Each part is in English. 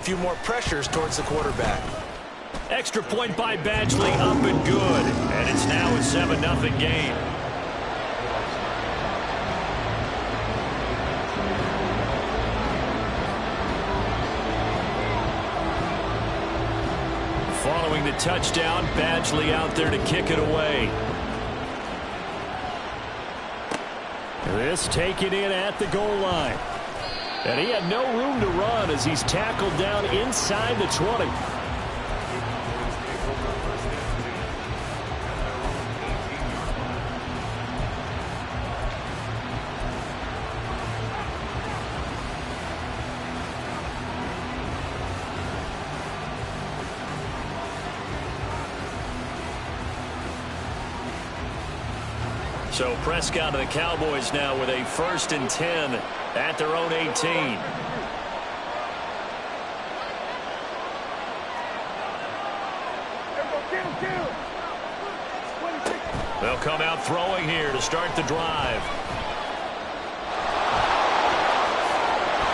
A few more pressures towards the quarterback. Extra point by Badgley, up and good. And it's now a 7-0 game. Following the touchdown, Badgley out there to kick it away. This taken in at the goal line. And he had no room to run as he's tackled down inside the 20. So Prescott and the Cowboys now with a 1st and 10 at their own 18. They'll come out throwing here to start the drive.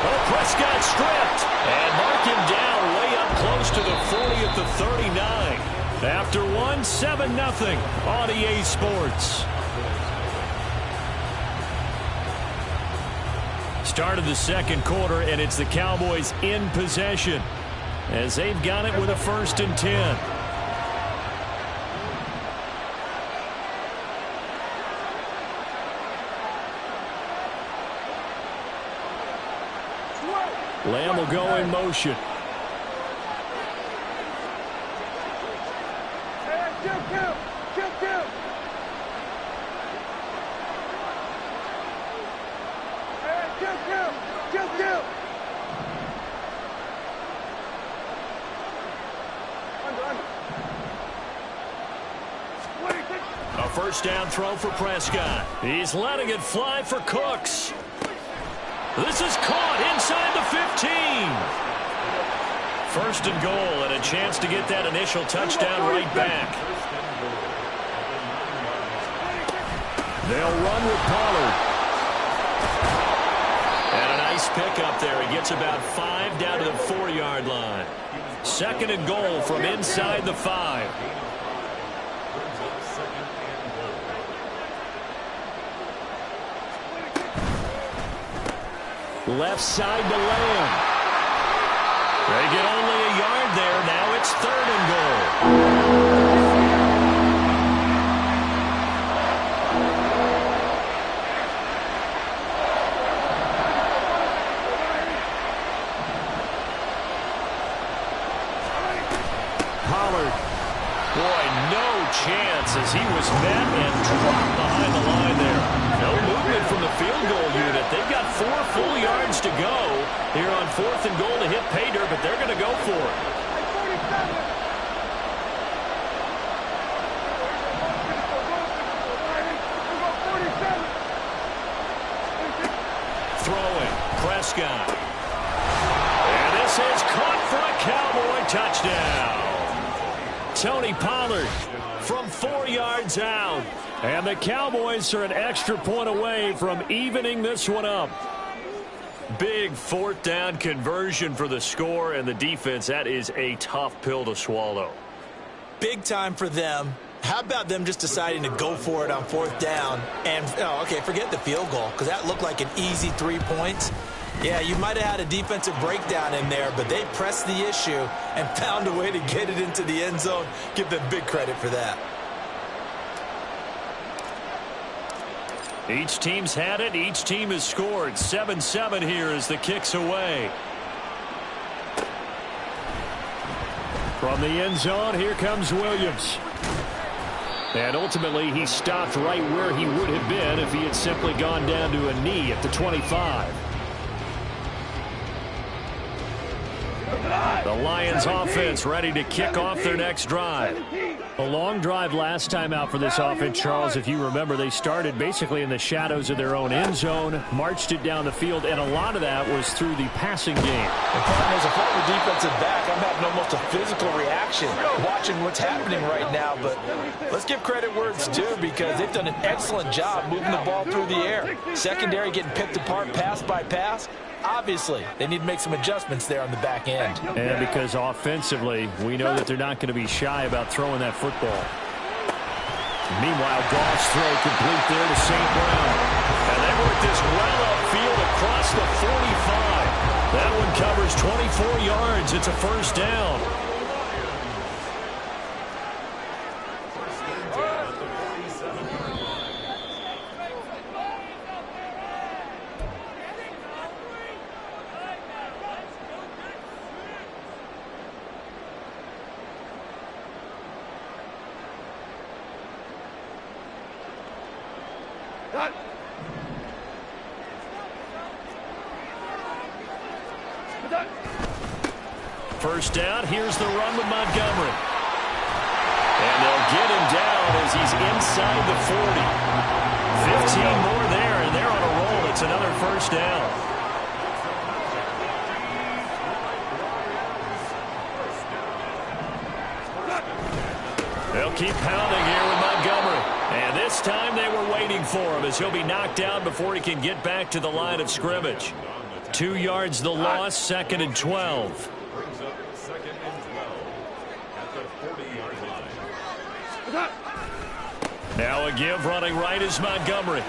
Oh, Prescott stripped and mark him down way up close to the 40 at the 39. After one, 7-0 on EA Sports. Start of the second quarter, and it's the Cowboys in possession as they've got it with a 1st and 10. Lamb will go in motion. A 1st down throw for Prescott. He's letting it fly for Cooks. This is caught inside the 15. 1st and goal and a chance to get that initial touchdown right back. They'll run with Pollard. And a nice pickup there. He gets about 5 down to the 4-yard line. 2nd and goal from inside the 5. Left side to Lamb. They get only a yard there. Now it's 3rd and goal. Pollard. Boy, no chance as he was met and dropped behind the line there. No movement from the field goal unit. They've got 4 full yards to go here on 4th and goal to hit pay dirt, but they're going to go for it. Throwing, Prescott. And this is caught for a Cowboy touchdown. Tony Pollard from 4 yards out. And the Cowboys are an extra point away from evening this one up. Big 4th down conversion for the score, and the defense, that is a tough pill to swallow. Big time for them. How about them just deciding to go for it on 4th down? And, oh, okay, forget the field goal, because that looked like an easy 3 points. Yeah, you might have had a defensive breakdown in there, but they pressed the issue and found a way to get it into the end zone. Give them big credit for that. Each team's had it. Each team has scored. 7-7 here as the kick's away. From the end zone, here comes Williams. And ultimately, he stopped right where he would have been if he had simply gone down to a knee at the 25. The Lions offense ready to kick off their next drive. A long drive last time out for this offense, Charles. If you remember, they started basically in the shadows of their own end zone, marched it down the field, and a lot of that was through the passing game. As a former defensive back, I'm having almost a physical reaction watching what's happening right now. But let's give credit where it's due, because they've done an excellent job moving the ball through the air. Secondary getting picked apart pass by pass. obviously, they need to make some adjustments there on the back end. And because offensively, we know that they're not going to be shy about throwing that football. Meanwhile, Goff's throw complete there to St. Brown. And they work this well upfield across the 45. That one covers 24 yards. It's a first down. First down, here's the run with Montgomery. And they'll get him down as he's inside the 40. 15 more there, and they're on a roll. It's another first down. They'll keep pounding here with Montgomery. And this time they were waiting for him as he'll be knocked down before he can get back to the line of scrimmage. 2 yards the loss, 2nd and 12. Now a give, running right is Montgomery.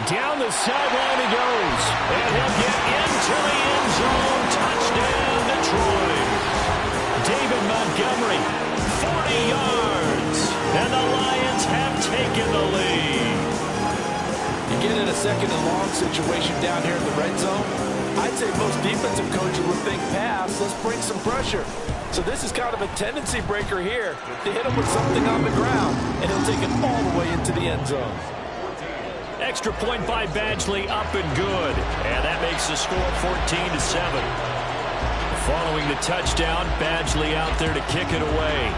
Down the sideline he goes. And he'll get into the end zone. Touchdown, Detroit. David Montgomery, 40 yards. And the Lions have taken the lead. You get in a 2nd and long situation down here in the red zone, I'd say most defensive coaches would think pass, let's bring some pressure. So this is kind of a tendency breaker here to hit him with something on the ground, and he'll take it all the way into the end zone. Extra point by Badgley, up and good. And that makes the score 14-7. Following the touchdown, Badgley out there to kick it away.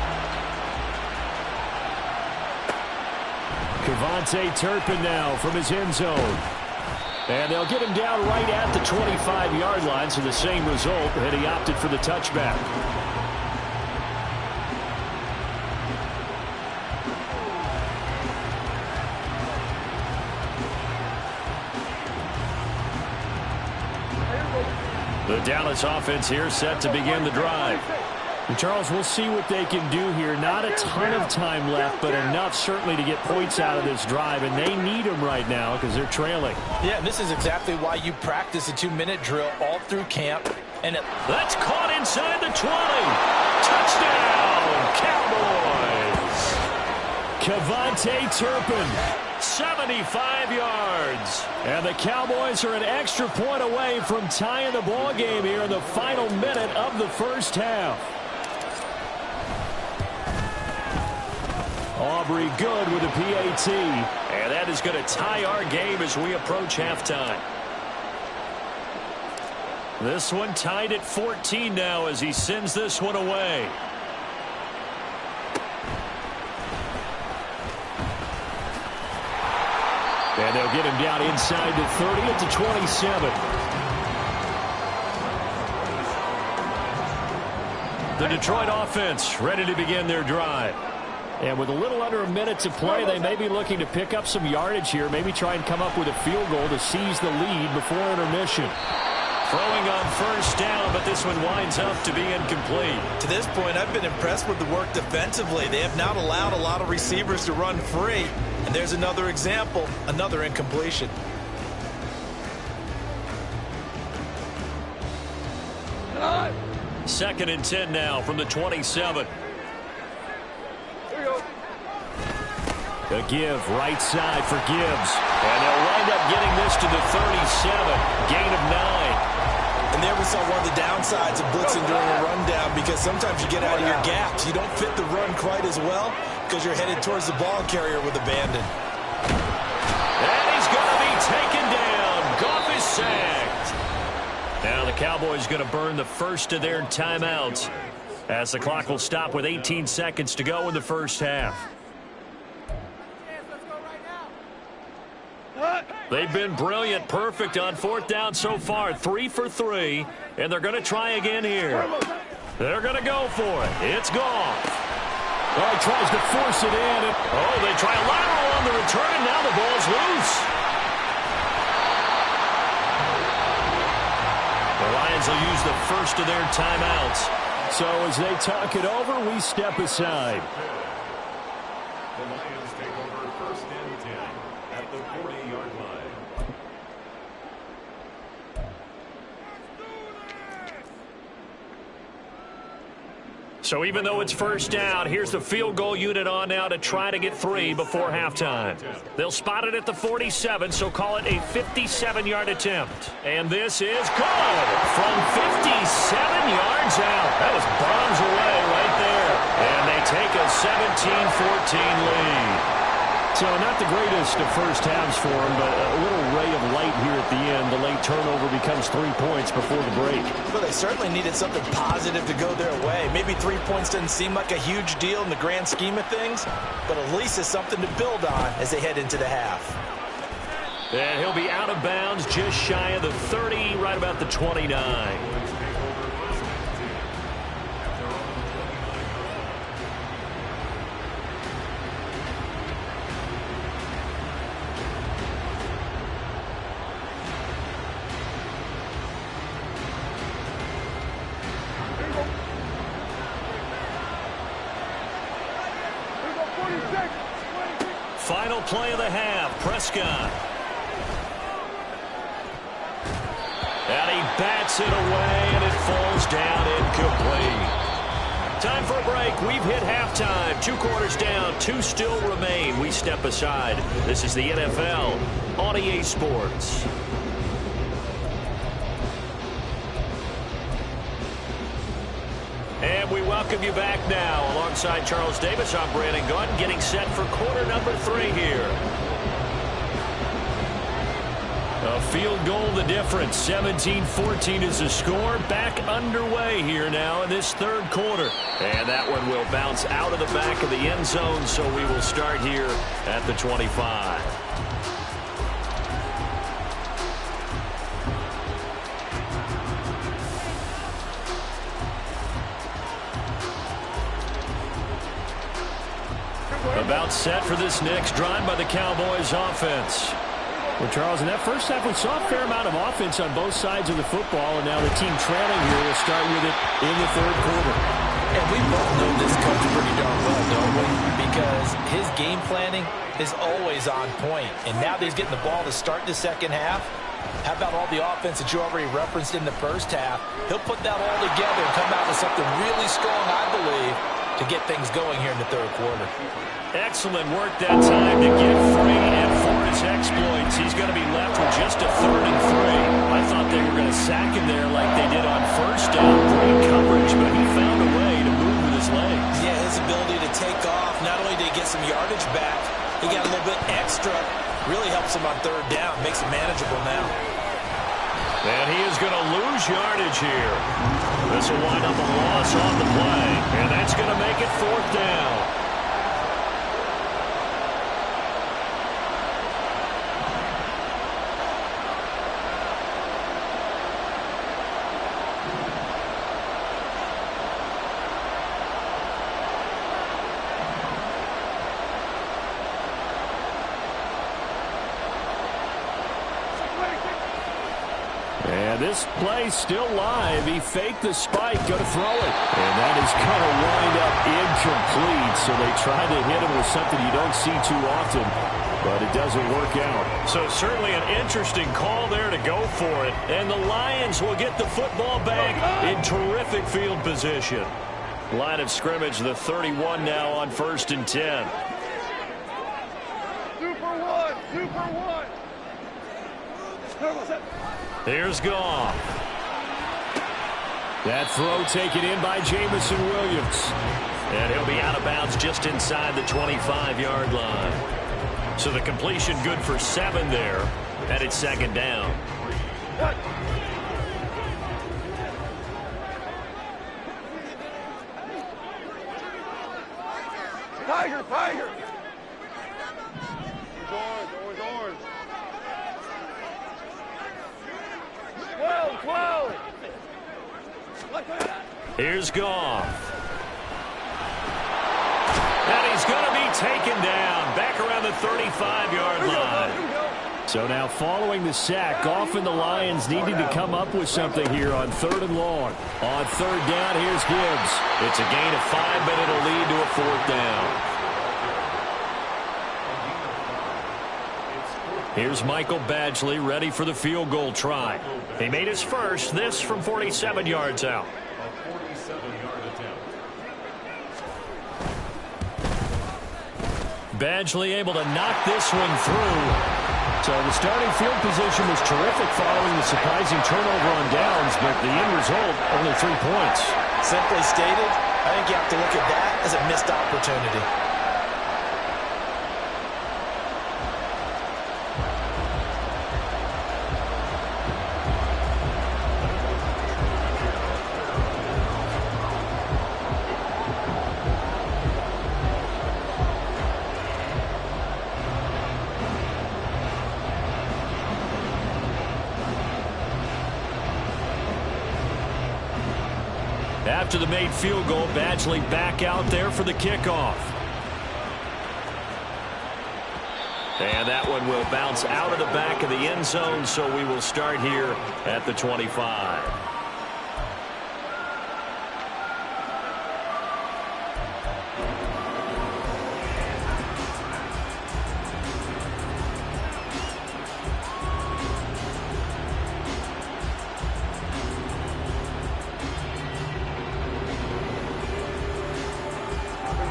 Cavante Turpin now from his end zone. And they'll get him down right at the 25-yard line, so the same result, and he opted for the touchback. The Dallas offense here set to begin the drive. And Charles, we'll see what they can do here. Not a ton of time left, but enough certainly to get points out of this drive, and they need them right now because they're trailing. Yeah, this is exactly why you practice a 2-minute drill all through camp. And that's caught inside the 20. Touchdown, Cowboys. Cavante Turpin. 75 yards. And the Cowboys are an extra point away from tying the ball game here in the final minute of the first half. Aubrey good with a PAT. And that is going to tie our game as we approach halftime. This one tied at 14 now as he sends this one away. And they'll get him down inside the 30 at the 27. The Detroit offense ready to begin their drive. And with a little under a minute to play, they may be looking to pick up some yardage here, maybe try and come up with a field goal to seize the lead before intermission. Throwing on first down, but this one winds up to be incomplete. To this point, I've been impressed with the work defensively. They have not allowed a lot of receivers to run free. And there's another example, another incompletion. Second and 10 now from the 27. A give, right side for Gibbs. And they'll wind up getting this to the 37. Gain of 9. And there we saw one of the downsides of blitzing during a rundown, because sometimes you get out of your gaps. You don't fit the run quite as well because you're headed towards the ball carrier with abandon. And he's going to be taken down. Goff is sacked. Now the Cowboys going to burn the first of their timeouts as the clock will stop with 18 seconds to go in the first half. They've been brilliant, perfect on fourth down so far. 3 for 3, and they're going to try again here. They're going to go for it. It's Goff. Oh, he tries to force it in. Oh, they try a lateral on the return. Now the ball's loose. will use the first of their timeouts. So as they talk it over, we step aside. The Lions take over first and 10 at the 40-yard line. So even though it's first down, here's the field goal unit on now to try to get 3 before halftime. They'll spot it at the 47, so call it a 57-yard attempt. And this is good from 57 yards out. That was bombs away right there. And they take a 17-14 lead. So not the greatest of first halves for them, but a little ray of light here at the end. The late turnover becomes 3 points before the break. Well, they certainly needed something positive to go their way. Maybe 3 points doesn't seem like a huge deal in the grand scheme of things, but at least it's something to build on as they head into the half. And he'll be out of bounds just shy of the 30, right about the 29. Final play of the half, Prescott. And he bats it away, and it falls down incomplete. Time for a break. We've hit halftime. 2 quarters down, 2 still remain. We step aside. This is the NFL on EA Sports. And we welcome you back now. Alongside Charles Davis, I'm Brandon Gunn, getting set for quarter number 3 here. A field goal the difference. 17-14 is the score. Back underway here now in this third quarter. And that one will bounce out of the back of the end zone, so we will start here at the 25. About set for this next drive by the Cowboys offense. Well, Charles, in that first half, we saw a fair amount of offense on both sides of the football, and now the team trailing here will start with it in the third quarter. And we both know this coach pretty darn well, don't we? Because his game planning is always on point. And now that he's getting the ball to start the second half, how about all the offense that you already referenced in the first half? He'll put that all together and come out with something really strong, I believe, to get things going here in the third quarter. Excellent work that time to get free, and for his exploits, he's going to be left with just a 3rd and 3. I thought they were going to sack him there like they did on first down. Great coverage, but he found a way to move with his legs. Yeah, his ability to take off, not only did he get some yardage back, he got a little bit extra. Really helps him on 3rd down, makes it manageable now. And he is going to lose yardage here. This will wind up a loss on the play, and that's going to make it 4th down. And this play still live. He faked the spike, going to throw it. And that is going to wind up incomplete. So they tried to hit him with something you don't see too often, but it doesn't work out. So certainly an interesting call there to go for it. And the Lions will get the football back in terrific field position. Line of scrimmage, the 31 now on 1st and 10. 2 for 1, 2 for 1. Here's Goff. That throw taken in by Jamison Williams. And he'll be out of bounds just inside the 25-yard line. So the completion good for 7 there. And it's 2nd down. Tiger, Tiger. Orange, orange. 12. Here's Goff. And he's going to be taken down back around the 35-yard line. So now following the sack, Goff and the Lions needing to come up with something here on 3rd and long. On 3rd down, here's Gibbs. It's a gain of 5, but it'll lead to a 4th down. Here's Michael Badgley ready for the field goal try. He made his first, this from 47 yards out. A 47-yard attempt. Badgley able to knock this one through. So the starting field position was terrific following the surprising turnover on downs, but the end result, only 3 points. Simply stated, I think you have to look at that as a missed opportunity. After the made field goal, Badgley back out there for the kickoff. And that one will bounce out of the back of the end zone, so we will start here at the 25.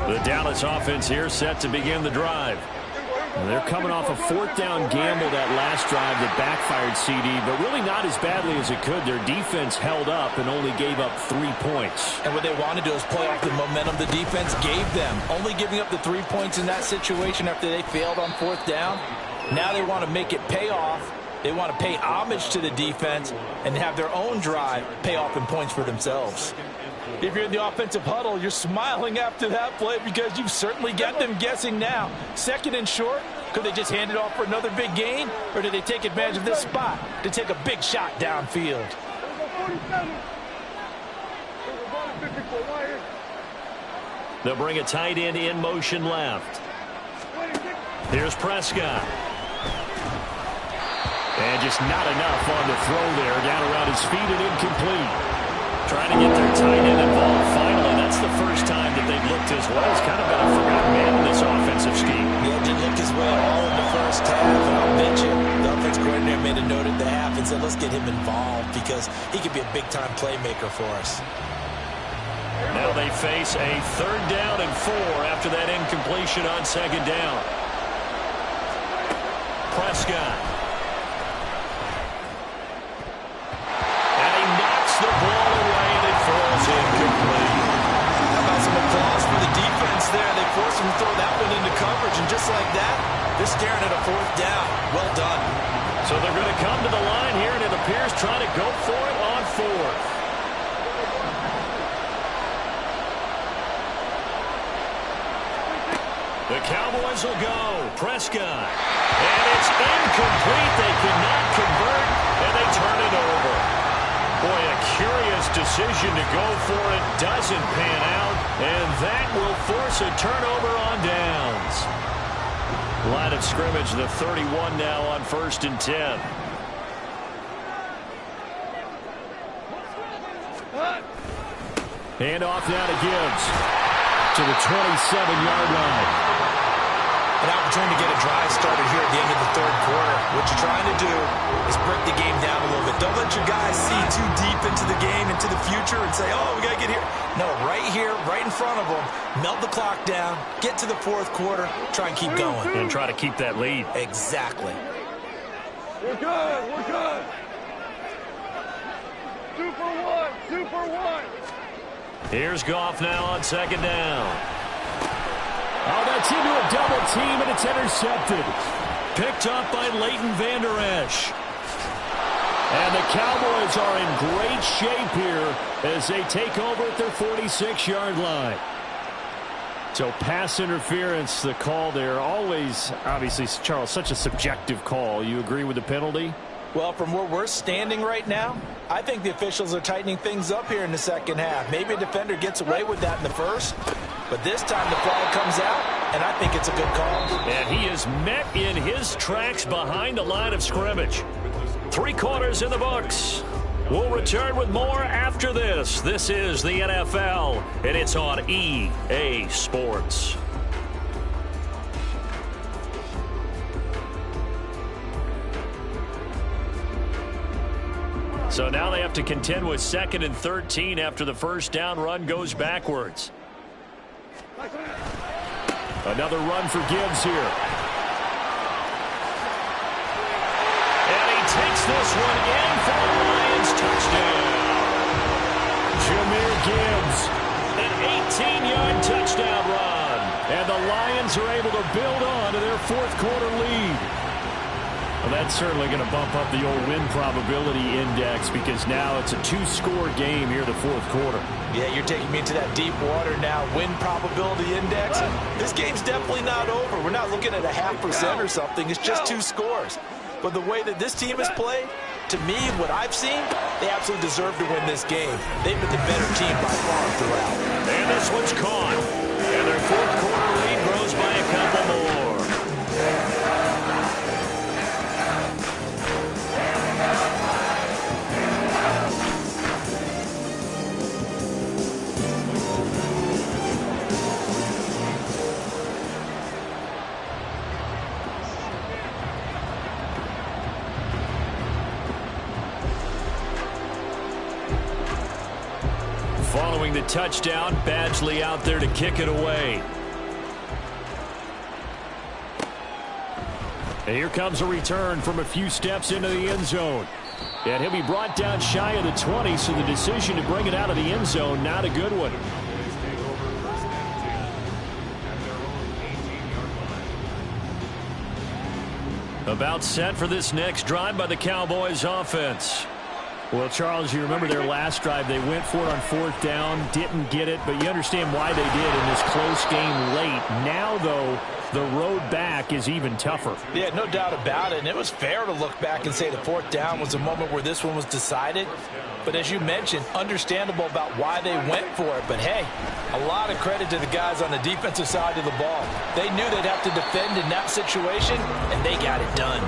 The Dallas offense here set to begin the drive. They're coming off a 4th down gamble that last drive that backfired CD, but really not as badly as it could. Their defense held up and only gave up 3 points. And what they want to do is play off the momentum the defense gave them. Only giving up the 3 points in that situation after they failed on 4th down. Now they want to make it pay off. They want to pay homage to the defense and have their own drive pay off in points for themselves. If you're in the offensive huddle, you're smiling after that play because you've certainly got them guessing now. 2nd and short, could they just hand it off for another big gain? Or did they take advantage of this spot to take a big shot downfield? They'll bring a tight end in motion left. Here's Prescott. And just not enough on the throw there. Down around his feet and incomplete. Trying to get their tight end involved. Finally, that's the first time that they've looked as well. It's kind of been a forgotten man in this offensive scheme. Yeah, didn't look as well all in the first half. And I'll bet you the offense coordinator made a note at the half and said, let's get him involved because he could be a big-time playmaker for us. Now they face a 3rd down and 4 after that incompletion on 2nd down. Prescott. The ball away and it falls incomplete. How about some applause for the defense there? They forced him to throw that one into coverage, and just like that, they're staring at a 4th down. Well done. So they're going to come to the line here, and it appears trying to go for it on 4th. The Cowboys will go. Prescott. And it's incomplete. They cannot convert, and they turn it over. Boy, a curious decision to go for it. Doesn't pan out, and that will force a turnover on downs. Line of scrimmage, the 31 now on 1st and 10. Hand off now to Gibbs to the 27-yard line. An opportunity to get a drive started here at the end of the 3rd quarter. What you're trying to do is break the game down a little bit. Don't let your guys see too deep into the game, into the future, and say, oh, we got to get here. No, right here, right in front of them, melt the clock down, get to the 4th quarter, try and keep going. And try to keep that lead. Exactly. We're good. We're good. 2 for 1. 2 for 1. Here's Goff now on 2nd down. Oh, that's into a double team, and it's intercepted. Picked up by Leighton Vander Esch. And the Cowboys are in great shape here as they take over at their 46-yard line. So pass interference, the call there. Always, obviously, Charles, such a subjective call. You agree with the penalty? Well, from where we're standing right now, I think the officials are tightening things up here in the 2nd half. Maybe a defender gets away with that in the 1st, but this time the flag comes out. and I think it's a good call. And he is met in his tracks behind the line of scrimmage. 3 quarters in the books. We'll return with more after this. This is the NFL, and it's on EA Sports. So now they have to contend with 2nd and 13 after the first down run goes backwards. Another run for Gibbs here. And he takes this one in for the Lions touchdown. Jahmyr Gibbs, an 18-yard touchdown run. And the Lions are able to build on to their 4th quarter lead. Well, that's certainly going to bump up the old win probability index because now it's a 2-score game here the 4th quarter. Yeah, you're taking me into that deep water now. Win probability index. This game's definitely not over. We're not looking at a 0.5% or something. It's just 2 scores. But the way that this team has played, to me, what I've seen, they absolutely deserve to win this game. They've been the better team by far throughout. And this one's caught. And their 4th quarter lead grows by a couple more. Following the touchdown, Badgley out there to kick it away. And here comes a return from a few steps into the end zone. And he'll be brought down shy of the 20, so the decision to bring it out of the end zone, not a good one. About set for this next drive by the Cowboys offense. Well, Charles, you remember their last drive. They went for it on 4th down, didn't get it, but you understand why they did in this close game late. Now, though, the road back is even tougher. Yeah, no doubt about it. And it was fair to look back and say the 4th down was the moment where this one was decided. But as you mentioned, understandable about why they went for it. But, hey, a lot of credit to the guys on the defensive side of the ball. They knew they'd have to defend in that situation, and they got it done.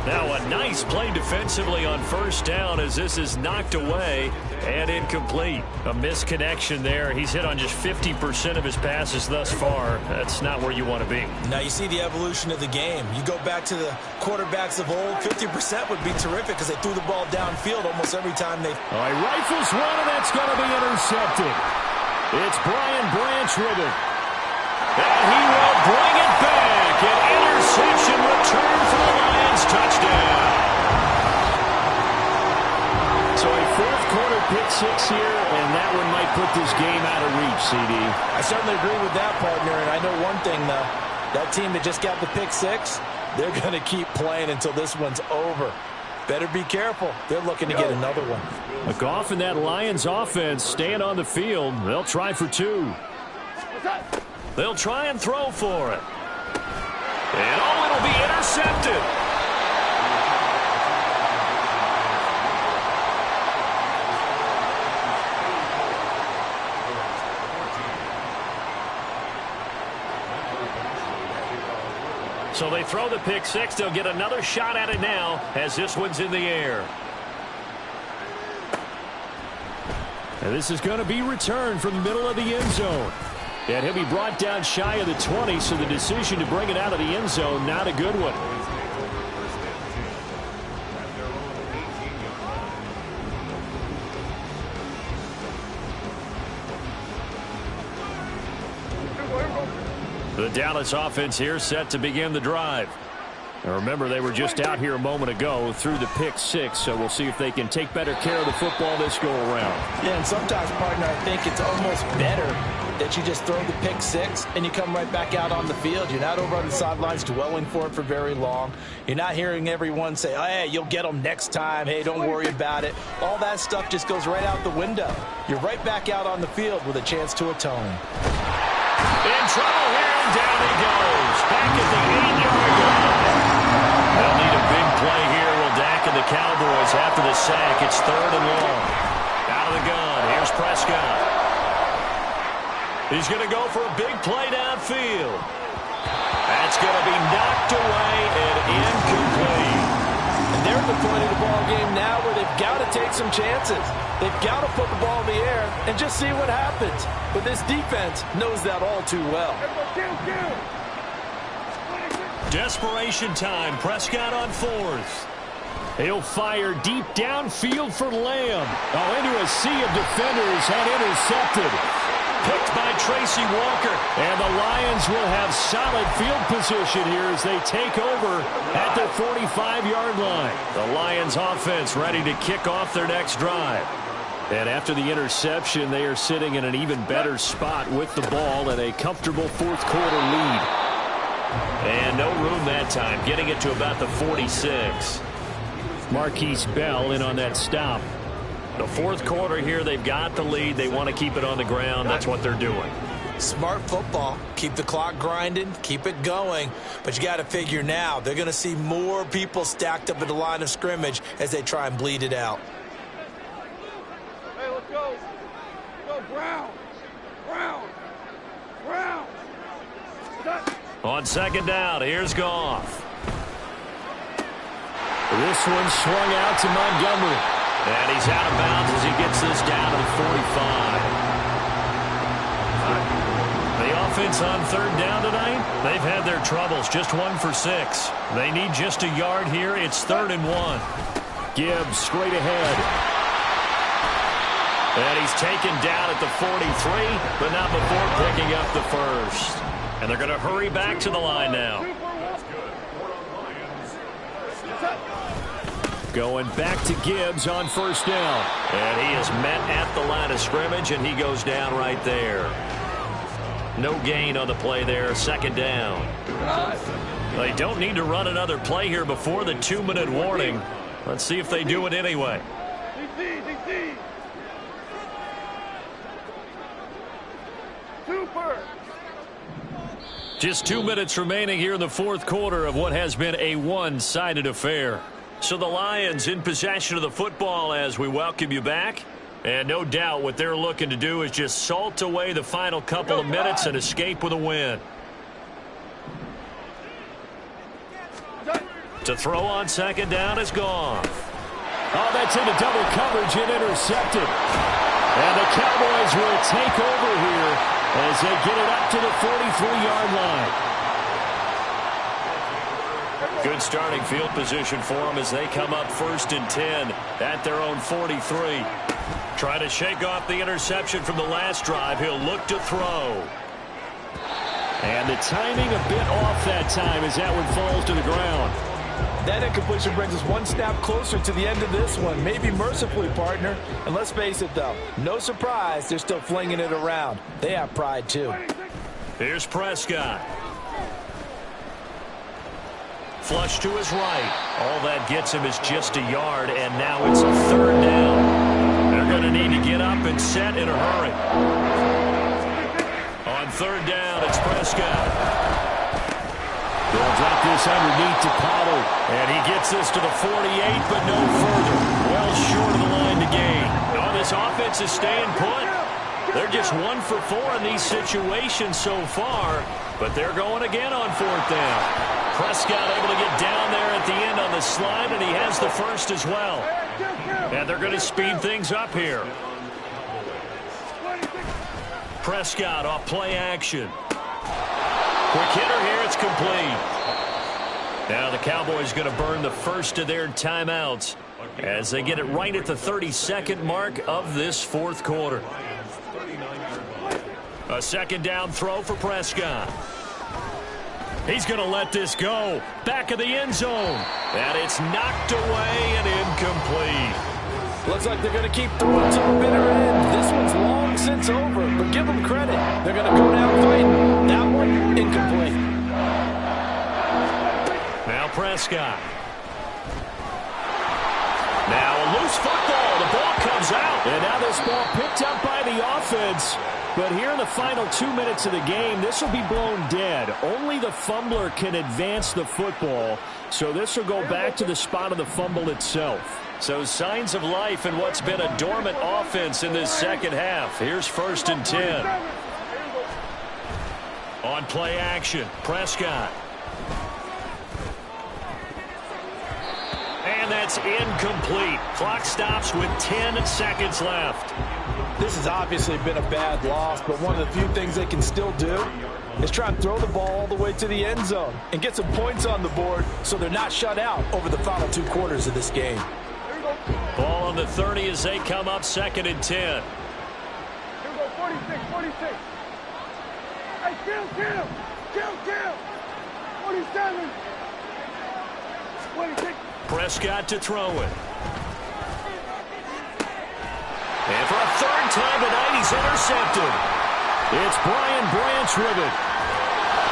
Now a nice play defensively on 1st down as this is knocked away and incomplete. A misconnection there. He's hit on just 50% of his passes thus far. That's not where you want to be. Now you see the evolution of the game. You go back to the quarterbacks of old, 50% would be terrific because they threw the ball downfield almost every time they... All right, rifles one, and that's going to be intercepted. It's Brian Branch with it. And he will bring it back. An interception return for the Lions touchdown. So a 4th quarter pick 6 here, and that one might put this game out of reach, CD. I certainly agree with that, partner, and I know one thing, though. That team that just got the pick 6, they're going to keep playing until this one's over. Better be careful. They're looking to get another one. A Goff and that Lions offense staying on the field. They'll try for 2. They'll try and throw for it. And it'll be intercepted. So they throw the pick 6. They'll get another shot at it now as this one's in the air. And this is going to be returned from the middle of the end zone. And he'll be brought down shy of the 20, so the decision to bring it out of the end zone, not a good one. The Dallas offense here set to begin the drive. Now remember, they were just out here a moment ago through the pick 6, so we'll see if they can take better care of the football this go around. Yeah, and sometimes, partner, I think it's almost better that you just throw the pick 6 and you come right back out on the field. You're not over on the sidelines dwelling for it for very long. You're not hearing everyone say, oh, hey, you'll get them next time. Hey, don't worry about it. All that stuff just goes right out the window. You're right back out on the field with a chance to atone. In trouble here, and down he goes. Back at the 8-yard line. They'll need a big play here. Will Dak and the Cowboys after the sack. It's 3rd and long. Out of the gun. Here's Prescott. He's going to go for a big play downfield. That's going to be knocked away and incomplete. And they're at the point of the ball game now where they've got to take some chances. They've got to put the ball in the air and just see what happens. But this defense knows that all too well. Desperation time. Prescott on fourth. He'll fire deep downfield for Lamb. Oh, into a sea of defenders and intercepted. Picked by Tracy Walker. And the Lions will have solid field position here as they take over at the 45-yard line. The Lions offense ready to kick off their next drive. And after the interception, they are sitting in an even better spot with the ball and a comfortable fourth quarter lead. And no room that time, getting it to about the 46. Marquise Bell in on that stop. The fourth quarter here, they've got the lead. They want to keep it on the ground. That's what they're doing. Smart football. Keep the clock grinding. Keep it going. But you got to figure now, they're going to see more people stacked up at the line of scrimmage as they try and bleed it out. Hey, let's go. Go, Brown. Brown. Brown. On second down, here's Goff. This one swung out to Montgomery. And he's out of bounds as he gets this down to the 45. The offense on third down tonight, they've had their troubles. Just 1 for 6. They need just a yard here. It's 3rd and 1. Gibbs straight ahead. And he's taken down at the 43, but not before picking up the first. And they're going to hurry back to the line now. Going back to Gibbs on first down. And he is met at the line of scrimmage, and he goes down right there. No gain on the play there. 2nd down. They don't need to run another play here before the 2-minute warning. Let's see if they do it anyway. Super. Just 2 minutes remaining here in the fourth quarter of what has been a one-sided affair. So the Lions in possession of the football as we welcome you back. And no doubt what they're looking to do is just salt away the final couple of minutes and escape with a win. To throw on second down is Goff. Oh, that's into double coverage and intercepted. And the Cowboys will take over here as they get it up to the 43-yard line. Good starting field position for them as they come up 1st and 10 at their own 43. Trying to shake off the interception from the last drive. He'll look to throw. And the timing a bit off that time as that one falls to the ground. That incompletion brings us one step closer to the end of this one. Maybe mercifully, partner. And let's face it, though, no surprise, they're still flinging it around. They have pride, too. Here's Prescott. Flush to his right. All that gets him is just a yard, and now it's a 3rd down. They're going to need to get up and set in a hurry. On 3rd down, it's Prescott. They'll drop this underneath to Pollard. And he gets this to the 48, but no further. Well short of the line to gain. Oh, this offense is staying put. They're just 1 for 4 in these situations so far, but they're going again on 4th down. Prescott able to get down there at the end on the slide, and he has the first as well. And they're going to speed things up here. Prescott off play action. Quick hitter here, it's complete. Now the Cowboys going to burn the first of their timeouts as they get it right at the 32nd mark of this fourth quarter. A 2nd down throw for Prescott. He's going to let this go. Back of the end zone. And it's knocked away and incomplete. Looks like they're going to keep throwing to the bitter end. This one's long since over, but give them credit. They're going to go down fighting. That one, incomplete. Now Prescott. Now a loose football. The ball comes out. And now this ball picked up by the offense. But here in the final 2 minutes of the game, this will be blown dead. Only the fumbler can advance the football. So this will go back to the spot of the fumble itself. So signs of life in what's been a dormant offense in this second half. Here's 1st and 10. On play action, Prescott. And that's incomplete. Clock stops with 10 seconds left. This has obviously been a bad loss, but one of the few things they can still do is try and throw the ball all the way to the end zone and get some points on the board so they're not shut out over the final 2 quarters of this game. Ball on the 30 as they come up 2nd and 10. Here we go, 46. Hey, kill. 47. 26. Prescott to throw it. And for a 3rd time tonight, he's intercepted. It's Brian Branch with it.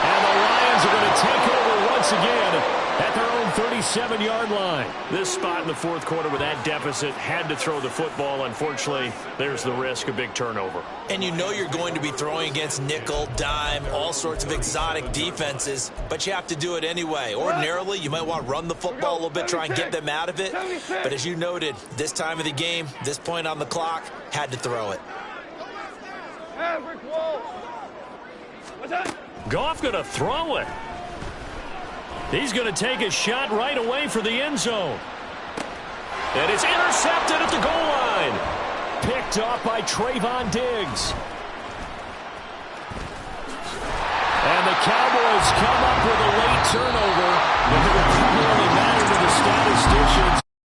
And the Lions are going to take over once again at their own 37-yard line. This spot in the 4th quarter with that deficit, had to throw the football. Unfortunately, there's the risk of big turnover. And you know you're going to be throwing against nickel, dime, all sorts of exotic defenses, but you have to do it anyway. Ordinarily, you might want to run the football a little bit, try and get them out of it. But as you noted, this time of the game, this point on the clock, had to throw it. Average wall. What's that? Goff going to throw it. He's going to take a shot right away for the end zone. And it's intercepted at the goal line. Picked off by Trayvon Diggs. And the Cowboys come up with a late turnover. But it will primarily matter to the statisticians